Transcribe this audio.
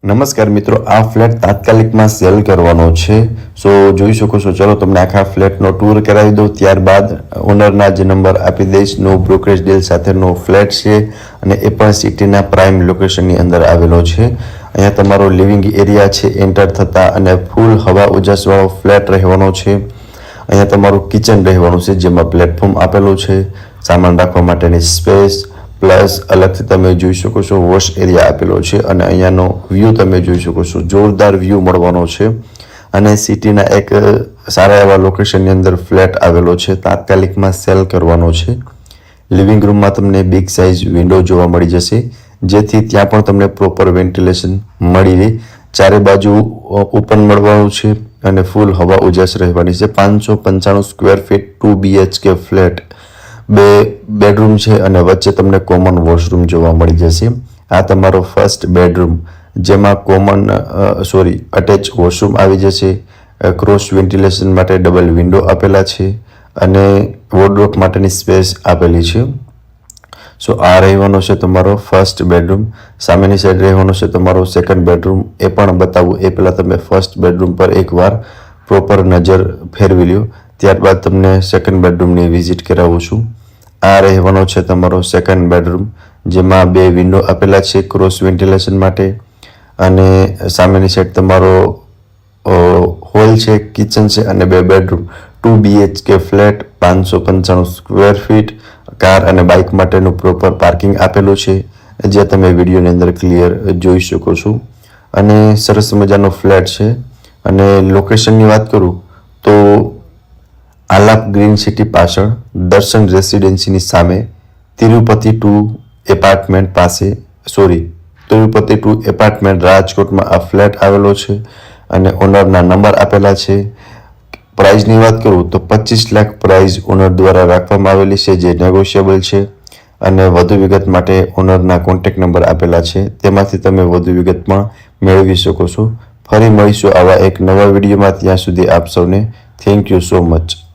નમસ્કાર મિત્રો, આ ફ્લેટ તાત્કાલિકમાં સેલ કરવાનો છે. સો જોઈ શકો છો. ચલો તમને આખા ફ્લેટનો ટૂર કરાવી દઉં, ત્યારબાદ ઓનરના જે નંબર આપી દઈશ. નો બ્રોકરેજ ડીલ સાથેનો ફ્લેટ છે અને એ પણ સિટીના પ્રાઇમ લોકેશનની અંદર આવેલો છે. અહીંયા તમારો લિવિંગ એરિયા છે એન્ટર થતા અને ફૂલ હવા ઉજાસવાળો ફ્લેટ રહેવાનો છે. અહીંયા તમારું કિચન રહેવાનું છે, જેમાં પ્લેટફોર્મ આપેલું છે, સામાન રાખવા માટેની સ્પેસ, પ્લસ અલગથી તમે જોઈ શકો છો વોશ એરિયા આપેલો છે અને અહીંયાનો વ્યૂ તમે જોઈ શકો છો. જોરદાર વ્યૂ મળવાનો છે અને સિટીના એક સારા એવા લોકેશનની અંદર ફ્લેટ આવેલો છે. તાત્કાલિકમાં સેલ કરવાનો છે. લિવિંગ રૂમમાં તમને બિગ સાઇઝ વિન્ડો જોવા મળી જશે, જેથી ત્યાં પણ તમને પ્રોપર વેન્ટિલેશન મળી રહે. ચારે બાજુ ઓપન મળવાનું છે અને ફૂલ હવા ઉજાસ રહેવાની છે. 595 square feet 2 BHK flat, 2 bedroom છે અને વચ્ચે તમને કોમન વોશરૂમ જોવા મળી જશે. આ તમારો ફર્સ્ટ બેડરૂમ, જેમાં અટેચ વોશરૂમ આવી જશે. ક્રોસ વેન્ટિલેશન માટે ડબલ વિન્ડો આપેલા છે અને વોર્ડરોબ માટેની સ્પેસ આપેલી છે. સો આ રહેવાનો છે તમારો ફર્સ્ટ બેડરૂમ. સામેની સાઈડ રહેવાનો છે તમારો સેકન્ડ બેડરૂમ. એ પણ બતાવું એ પહેલાં તમે ફર્સ્ટ બેડરૂમ પર એકવાર પ્રોપર નજર ફેરવી લ્યો, ત્યારબાદ તમને સેકન્ડ બેડરૂમની વિઝિટ કરાવું છું. આ રહેવાનો છે તમારો સેકન્ડ બેડરૂમ, જેમાં 2 વિન્ડો આપેલા છે ક્રોસ વેન્ટિલેશન માટે અને સામેની સાઈડ તમારો હોલ છે, કિચન છે અને 2 bedroom. 2 BHK flat, 595 square feet, car અને બાઇક માટેનું પ્રોપર પાર્કિંગ આપેલું છે, જે તમે વિડીયોની અંદર ક્લિયર જોઈ શકો છો. અને સરસ મજાનો ફ્લેટ છે. અને લોકેશનની વાત કરું તો આલાપ ગ્રીન સિટી પાછળ, દર્શન રેસિડેન્સીની સામે, તિરુપતિ ટુ એપાર્ટમેન્ટ રાજકોટમાં આ ફ્લેટ આવેલો છે અને ઓનરના નંબર આપેલા છે. પ્રાઇઝની વાત કરું તો 25 લાખ પ્રાઇઝ ઓનર દ્વારા રાખવામાં આવેલી છે, જે નેગોશિયેબલ છે. અને વધુ વિગત માટે ઓનરના કોન્ટેક્ટ નંબર આપેલા છે, તેમાંથી તમે વધુ વિગત પણ મેળવી શકો છો. ફરી મળીશું આવા એક નવા વિડીયોમાં. ત્યાં સુધી આપ સૌને થેન્ક યુ સો મચ.